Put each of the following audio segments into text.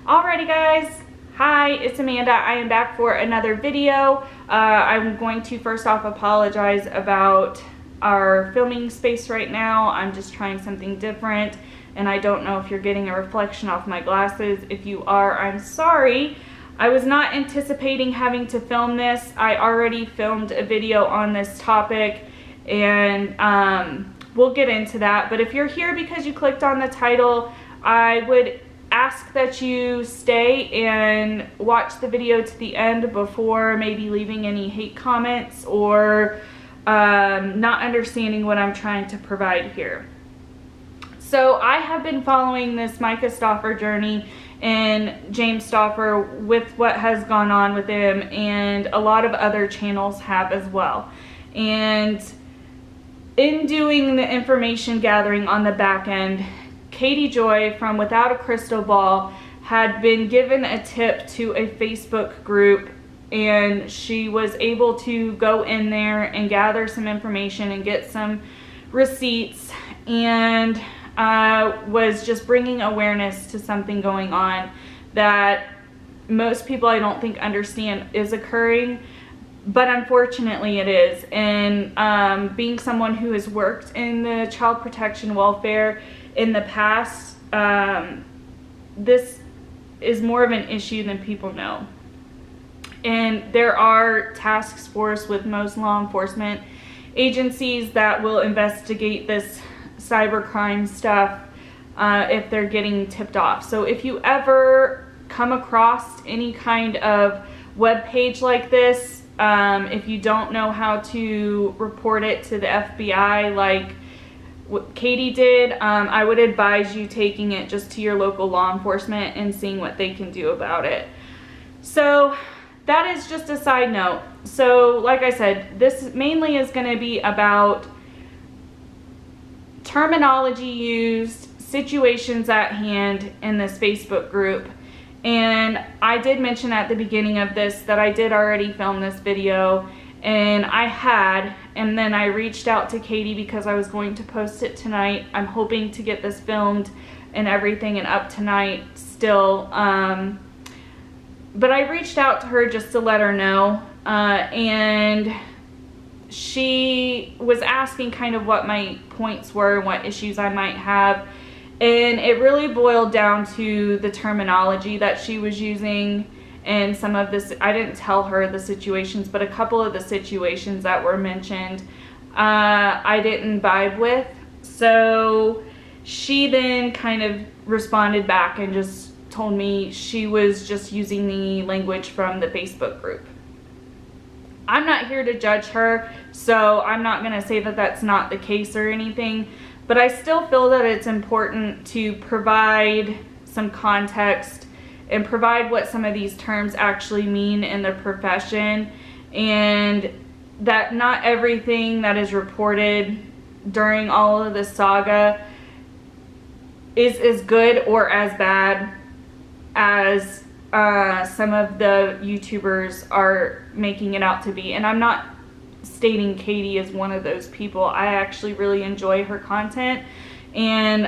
Alrighty guys, hi, it's Amanda. I am back for another video. I'm going to first off apologize about our filming space right now. I'm just trying something different and I don't know if you're getting a reflection off my glasses. If you are, I'm sorry. I was not anticipating having to film this. I already filmed a video on this topic and we'll get into that. But if you're here because you clicked on the title, I would ask that you stay and watch the video to the end before maybe leaving any hate comments or not understanding what I'm trying to provide here. So I have been following this Micah Stauffer journey and James Stauffer with what has gone on with him, and a lot of other channels have as well. And in doing the information gathering on the back end, Katie Joy from Without a Crystal Ball had been given a tip to a Facebook group, and she was able to go in there and gather some information and get some receipts, and was just bringing awareness to something going on that most people I don't think understand is occurring, but unfortunately it is. And being someone who has worked in the child protection welfare in the past, this is more of an issue than people know. And there are task force with most law enforcement agencies that will investigate this cybercrime stuff if they're getting tipped off. So if you ever come across any kind of web page like this, if you don't know how to report it to the FBI like what Katie did, I would advise you taking it just to your local law enforcement and seeing what they can do about it. So that is just a side note. So like I said, this mainly is going to be about terminology used, situations at hand in this Facebook group. And I did mention at the beginning of this that I did already film this video, and and then I reached out to Katie because I was going to post it tonight. I'm hoping to get this filmed and everything and up tonight still. But I reached out to her just to let her know, and she was asking kind of what my points were and what issues I might have. And it really boiled down to the terminology that she was using. And some of this, I didn't tell her the situations, but a couple of the situations that were mentioned, I didn't vibe with. So she then kind of responded back and just told me she was just using the language from the Facebook group. I'm not here to judge her, so I'm not going to say that that's not the case or anything, but I still feel that it's important to provide some context and provide what some of these terms actually mean in the profession, and that not everything that is reported during all of this saga is as good or as bad as some of the YouTubers are making it out to be. And I'm not stating Katie is one of those people. I actually really enjoy her content, and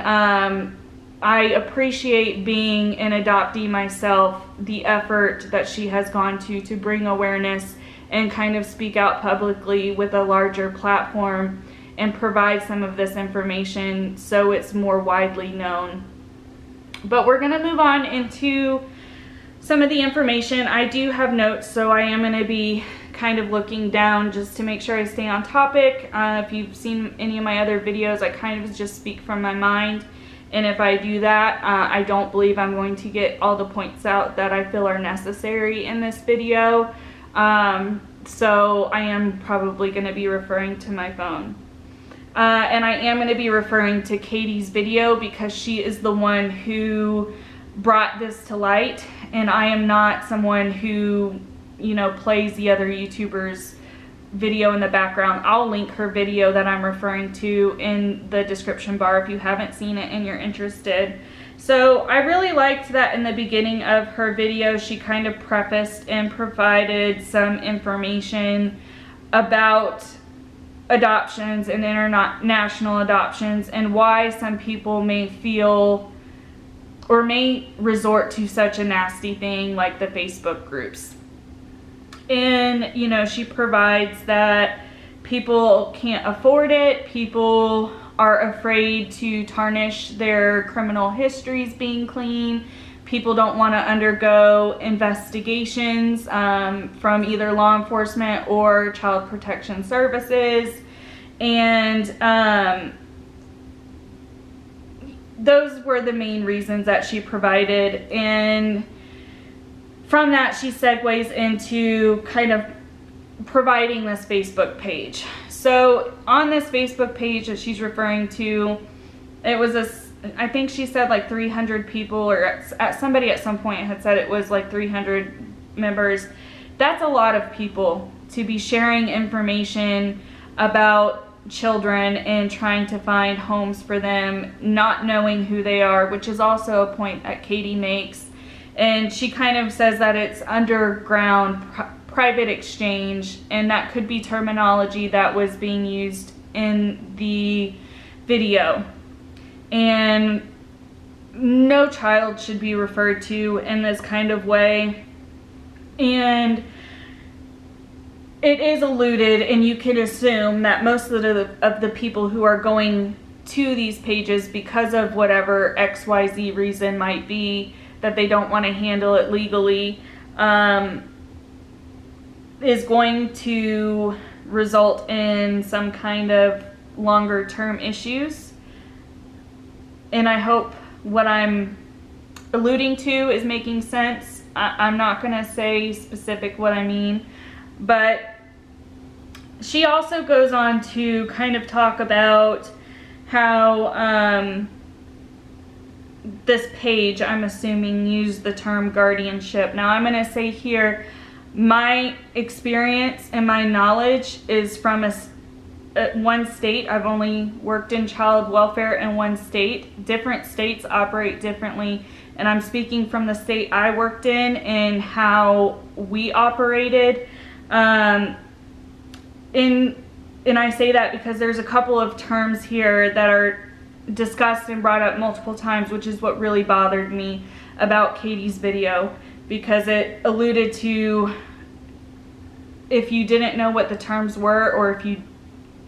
I appreciate being an adoptee myself, the effort that she has gone to bring awareness and kind of speak out publicly with a larger platform and provide some of this information so it's more widely known. But we're going to move on into some of the information. I do have notes, so I am going to be kind of looking down just to make sure I stay on topic. If you've seen any of my other videos, I kind of just speak from my mind. And if I do that, I don't believe I'm going to get all the points out that I feel are necessary in this video. So I am probably going to be referring to my phone. And I am going to be referring to Katie's video because she is the one who brought this to light, and I am not someone who, you know, plays the other YouTubers' video in the background. I'll link her video that I'm referring to in the description bar if you haven't seen it and you're interested. So I really liked that in the beginning of her video she kind of prefaced and provided some information about adoptions and international adoptions and why some people may feel or may resort to such a nasty thing like the Facebook groups. And, you know, she provides that people can't afford it, people are afraid to tarnish their criminal histories being clean, people don't want to undergo investigations from either law enforcement or child protection services. And those were the main reasons that she provided. And from that, she segues into kind of providing this Facebook page. So on this Facebook page that she's referring to, it was I think she said like 300 people, or somebody at some point had said it was like 300 members. That's a lot of people to be sharing information about children and trying to find homes for them, not knowing who they are, which is also a point that Katie makes. And she kind of says that it's underground private exchange, and that could be terminology that was being used in the video. And no child should be referred to in this kind of way. And it is alluded, and you can assume that most of the people who are going to these pages because of whatever XYZ reason might be, that they don't want to handle it legally, is going to result in some kind of longer term issues. And I hope what I'm alluding to is making sense. I'm not going to say specific what I mean, but she also goes on to kind of talk about how this page, I'm assuming, used the term guardianship. Now I'm going to say here, my experience and my knowledge is from one state. I've only worked in child welfare in one state. Different states operate differently, and I'm speaking from the state I worked in and how we operated. And I say that because there's a couple of terms here that are discussed and brought up multiple times, which is what really bothered me about Katie's video, because it alluded to, if you didn't know what the terms were, or if you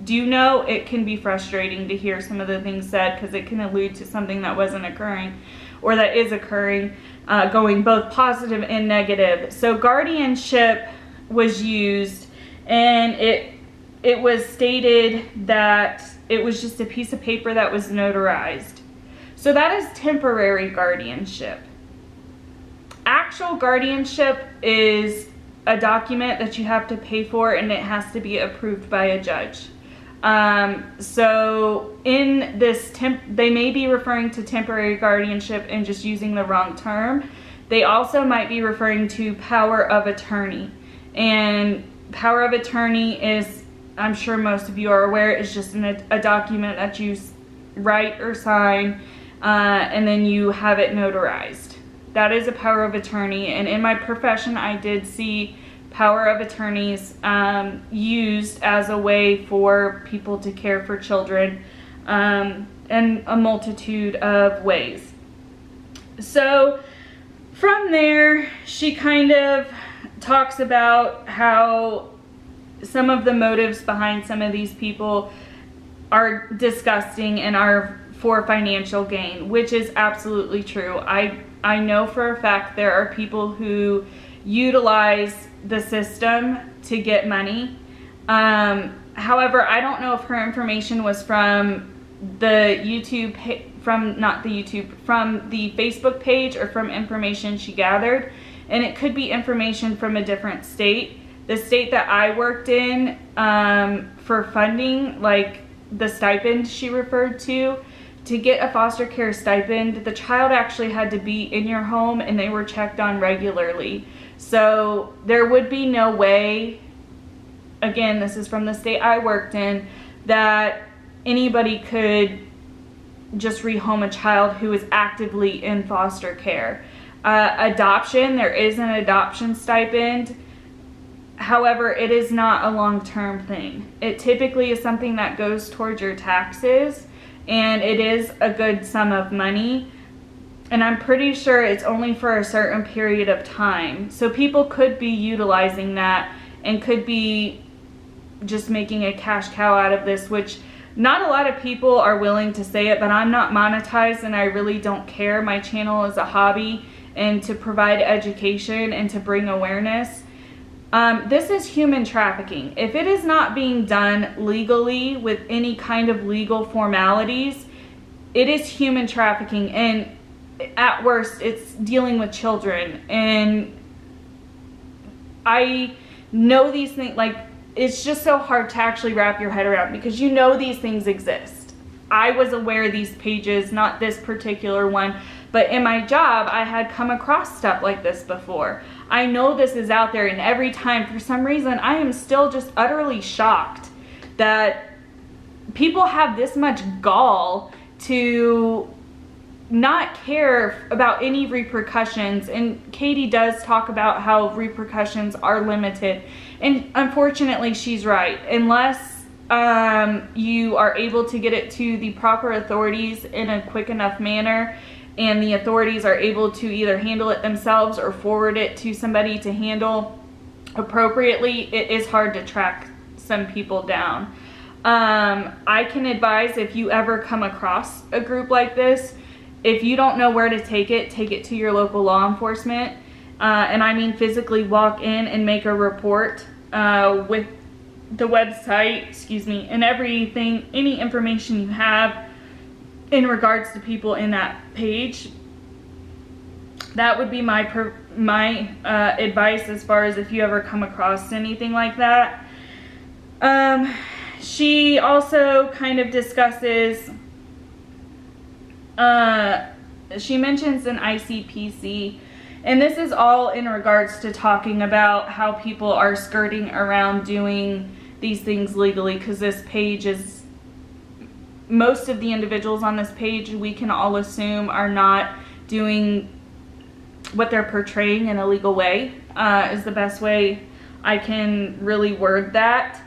do know, it can be frustrating to hear some of the things said, because it can allude to something that wasn't occurring or that is occurring, going both positive and negative. So guardianship was used, and it was stated that it was just a piece of paper that was notarized. So that is temporary guardianship. Actual guardianship is a document that you have to pay for, and it has to be approved by a judge. So in this, they may be referring to temporary guardianship and just using the wrong term. They also might be referring to power of attorney. And power of attorney is, I'm sure most of you are aware, is just a document that you write or sign, and then you have it notarized. That is a power of attorney, and in my profession I did see power of attorneys used as a way for people to care for children in a multitude of ways. So from there, she kind of talks about how some of the motives behind some of these people are disgusting and are for financial gain, which is absolutely true. I know for a fact there are people who utilize the system to get money. However, I don't know if her information was from the from the Facebook page, or from information she gathered, and it could be information from a different state. The state that I worked in, for funding, like the stipend she referred to get a foster care stipend, the child actually had to be in your home and they were checked on regularly. So there would be no way, again, this is from the state I worked in, that anybody could just rehome a child who is actively in foster care. Adoption, there is an adoption stipend. However, it is not a long-term thing. It typically is something that goes towards your taxes, and it is a good sum of money. And I'm pretty sure it's only for a certain period of time. So people could be utilizing that and could be just making a cash cow out of this, which not a lot of people are willing to say it, but I'm not monetized and I really don't care. My channel is a hobby and to provide education and to bring awareness. This is human trafficking. If it is not being done legally with any kind of legal formalities, it is human trafficking, and at worst it's dealing with children. And I know these things, like, it's just so hard to actually wrap your head around, because you know these things exist. I was aware of these pages, not this particular one, but in my job I had come across stuff like this before. I know this is out there, and every time, for some reason, I am still just utterly shocked that people have this much gall to not care about any repercussions. And Katie does talk about how repercussions are limited, and unfortunately she's right. Unless you are able to get it to the proper authorities in a quick enough manner, and the authorities are able to either handle it themselves or forward it to somebody to handle appropriately, it is hard to track some people down. I can advise, if you ever come across a group like this, if you don't know where to take it to your local law enforcement. And I mean physically walk in and make a report with the website, and everything, any information you have in regards to people in that page. That would be my advice as far as if you ever come across anything like that. She also kind of discusses, she mentions an ICPC, and this is all in regards to talking about how people are skirting around doing these things legally, because this page is, most of the individuals on this page, we can all assume, are not doing what they're portraying in a legal way, is the best way I can really word that.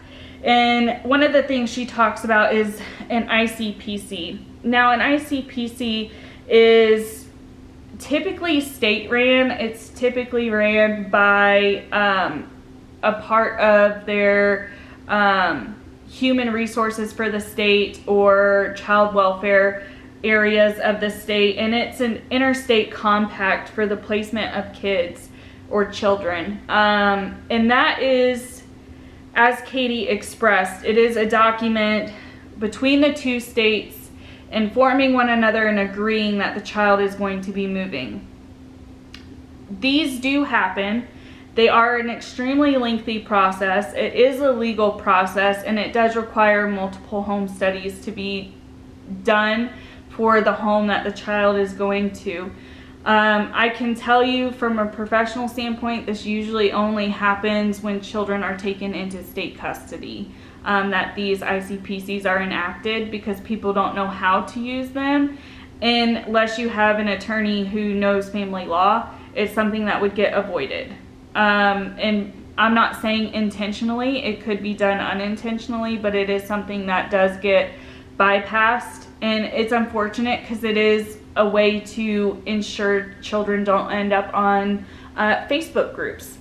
And one of the things she talks about is an ICPC. Now, an ICPC is typically state ran. It's typically ran by a part of their human resources for the state or child welfare areas of the state, and it's an interstate compact for the placement of kids or children. And that is, as Katie expressed, it is a document between the two states informing one another and agreeing that the child is going to be moving. These do happen. They are an extremely lengthy process. It is a legal process, and it does require multiple home studies to be done for the home that the child is going to. I can tell you from a professional standpoint, this usually only happens when children are taken into state custody, that these ICPCs are enacted, because people don't know how to use them. Unless you have an attorney who knows family law, it's something that would get avoided. And I'm not saying intentionally, it could be done unintentionally, but it is something that does get bypassed, and it's unfortunate because it is a way to ensure children don't end up on Facebook groups.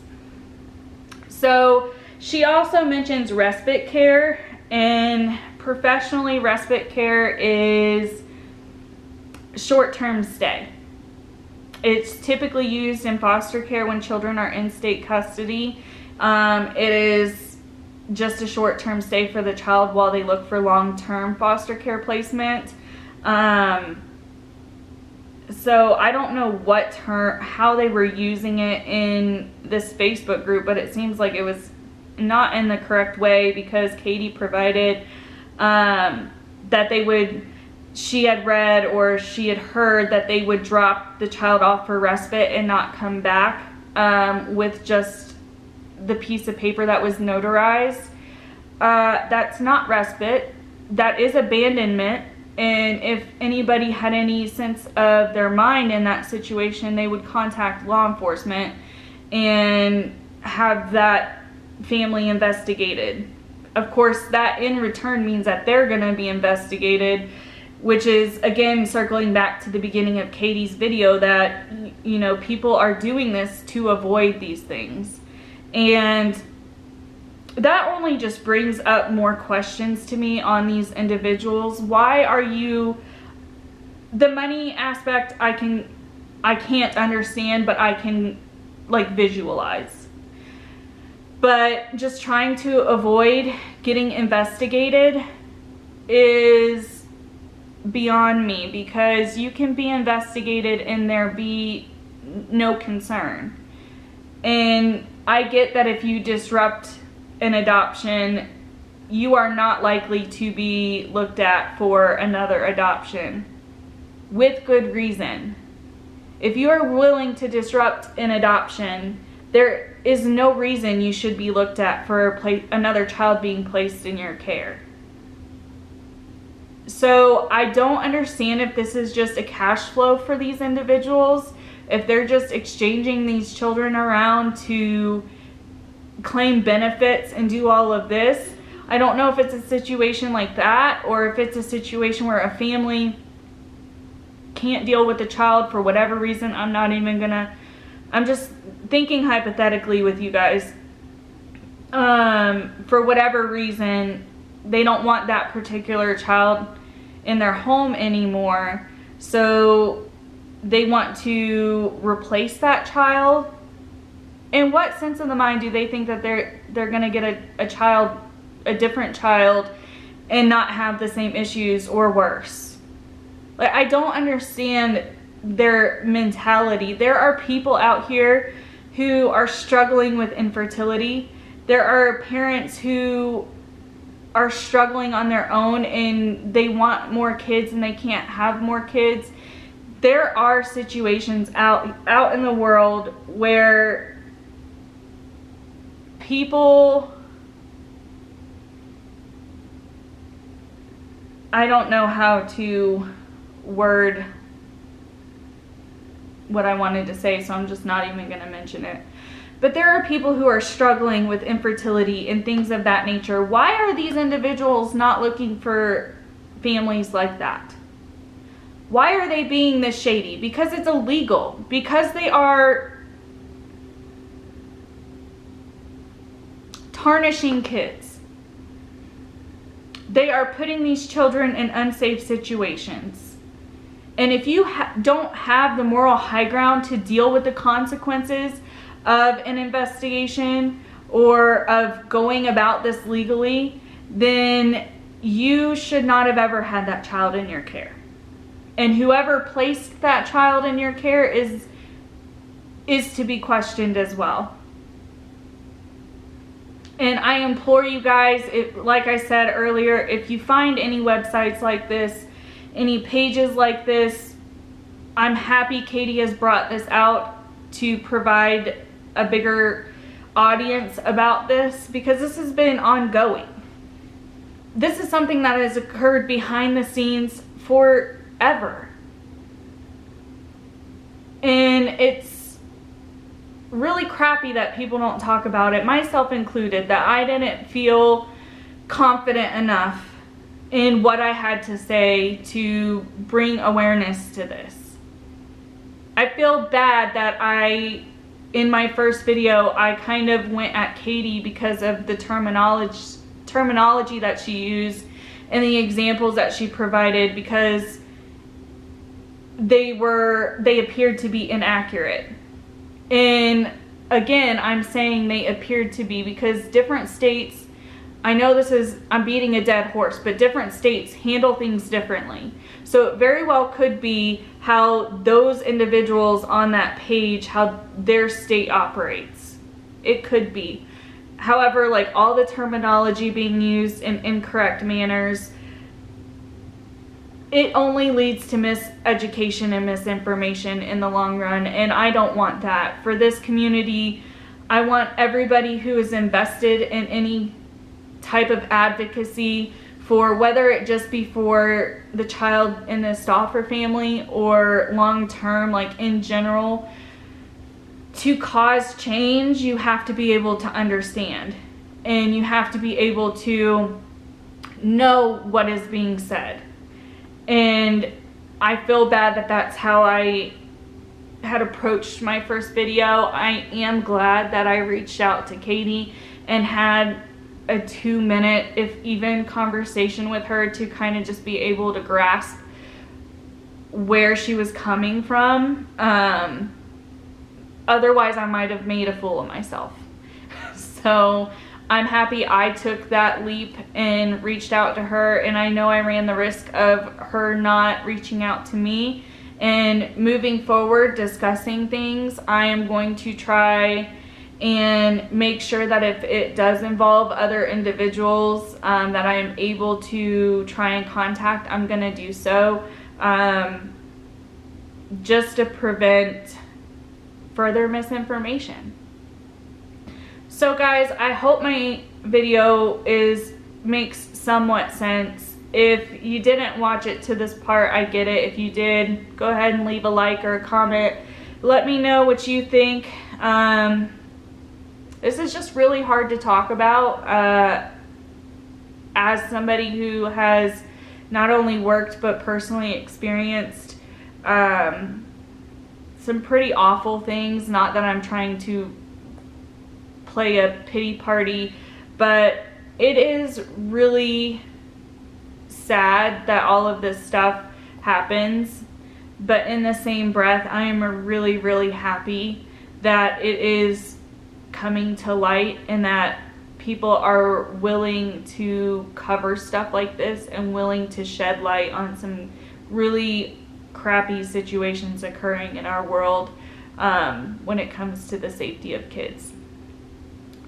So she also mentions respite care, and professionally, respite care is short-term stay. It's typically used in foster care when children are in state custody. It is just a short-term stay for the child while they look for long-term foster care placement. So I don't know how they were using it in this Facebook group, but it seems like it was not in the correct way, because Katie provided that she had read or she had heard that they would drop the child off for respite and not come back with just the piece of paper that was notarized. That's not respite. That is abandonment. And if anybody had any sense of their mind in that situation, they would contact law enforcement and have that family investigated. Of course, that in return means that they're going to be investigated. which is, again, circling back to the beginning of Katie's video, that, you know, people are doing this to avoid these things. And that only just brings up more questions to me on these individuals. Why are you, the money aspect I can't understand, but I can like visualize. But just trying to avoid getting investigated is beyond me, because you can be investigated and there be no concern. And I get that if you disrupt an adoption, you are not likely to be looked at for another adoption with good reason. If you are willing to disrupt an adoption, there is no reason you should be looked at for another child being placed in your care. So I don't understand if this is just a cash flow for these individuals, if they're just exchanging these children around to claim benefits and do all of this. I don't know if it's a situation like that, or if it's a situation where a family can't deal with the child for whatever reason. I'm just thinking hypothetically with you guys. For whatever reason, they don't want that particular child in their home anymore, so they want to replace that child. In what sense of the mind do they think that they're gonna get a different child and not have the same issues or worse? Like, I don't understand their mentality. There are people out here who are struggling with infertility. There are parents who are struggling on their own and they want more kids and they can't have more kids. There are situations out in the world where people, I don't know how to word what I wanted to say, so I'm just not even going to mention it. But there are people who are struggling with infertility and things of that nature. Why are these individuals not looking for families like that? Why are they being this shady? Because it's illegal. Because they are tarnishing kids. They are putting these children in unsafe situations. And if you don't have the moral high ground to deal with the consequences of an investigation or of going about this legally, then you should not have ever had that child in your care. And whoever placed that child in your care is to be questioned as well. And I implore you guys, like I said earlier, if you find any websites like this, any pages like this, I'm happy Katie has brought this out to provide a bigger audience about this, because this has been ongoing. This is something that has occurred behind the scenes forever. And it's really crappy that people don't talk about it, myself included, that I didn't feel confident enough in what I had to say to bring awareness to this. I feel bad that in my first video, I kind of went at Katie because of the terminology that she used and the examples that she provided, because they appeared to be inaccurate. And again, I'm saying they appeared to be because different states, I know I'm beating a dead horse, but different states handle things differently. So it very well could be how those individuals on that page, how their state operates. It could be. However, like, all the terminology being used in incorrect manners, it only leads to miseducation and misinformation in the long run, and I don't want that. For this community, I want everybody who is invested in any type of advocacy, for whether it just be for the child in the Stauffer family or long term, like in general, to cause change, you have to be able to understand, and you have to be able to know what is being said. And I feel bad that that's how I had approached my first video. I am glad that I reached out to Katie and had a 2-minute, if even, conversation with her to kind of just be able to grasp where she was coming from. Otherwise, I might have made a fool of myself. So I'm happy I took that leap and reached out to her, and I know I ran the risk of her not reaching out to me. And moving forward, discussing things, I am going to try and make sure that if it does involve other individuals that I am able to try and contact, I'm going to do so, just to prevent further misinformation. So guys, I hope my video makes somewhat sense. If you didn't watch it to this part, I get it. If you did, go ahead and leave a like or a comment. Let me know what you think. This is just really hard to talk about as somebody who has not only worked but personally experienced some pretty awful things. Not that I'm trying to play a pity party, but it is really sad that all of this stuff happens. But in the same breath, I am really, really happy that it is coming to light and that people are willing to cover stuff like this and willing to shed light on some really crappy situations occurring in our world when it comes to the safety of kids.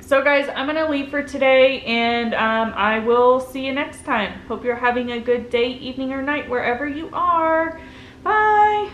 So guys, I'm going to leave for today, and I will see you next time. Hope you're having a good day, evening, or night, wherever you are. Bye!